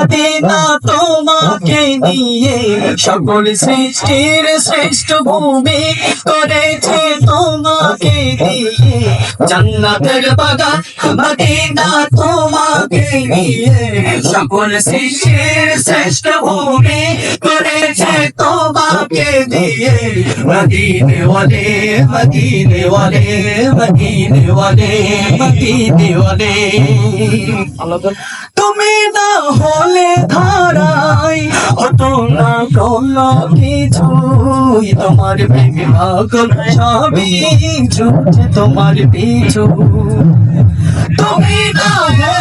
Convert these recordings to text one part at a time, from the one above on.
Medina তোমাকে নিয়ে সকল সৃষ্টির শ্রেষ্ঠ ভূমি করেছে তোমাকে দিয়ে জান্নাতের বাগান মদিনা তোমাকে নিয়ে সকল সৃষ্টির শ্রেষ্ঠ ভূমি করেছে তোমাকে দিয়ে মদিনে ওয়ালে মদিনে ওয়ালে মদিনে ওয়ালে মদিনে ওয়ালে তুমি না হলে ধারাই অত না করলো কিছুই তোমার প্রেমে পাগল সবই ছুটছে তোমার পিছু তুমি না হলে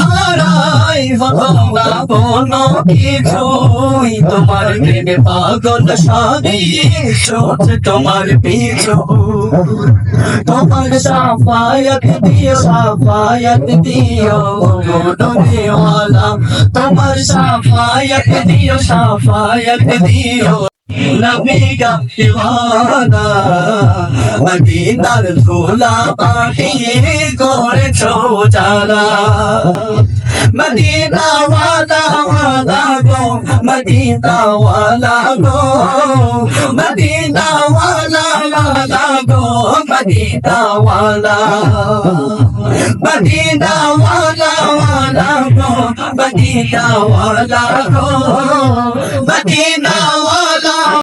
ধারাই অত না কোনো কিছুই তোমার প্রেমে পাগল সবই ছুটছে তোমার পিছু তোমার সাফায়াত দিও নবীওয়ালা তোমার সাফায়াত দিও নবী का दीवाना मदीनार धूला पाखी করেছো যারা मदीना वाला गो मदीना वाला गो मदीना वाला गो मदीना वाला मदीना वाला गो मदीना वाला गो मदीना वाला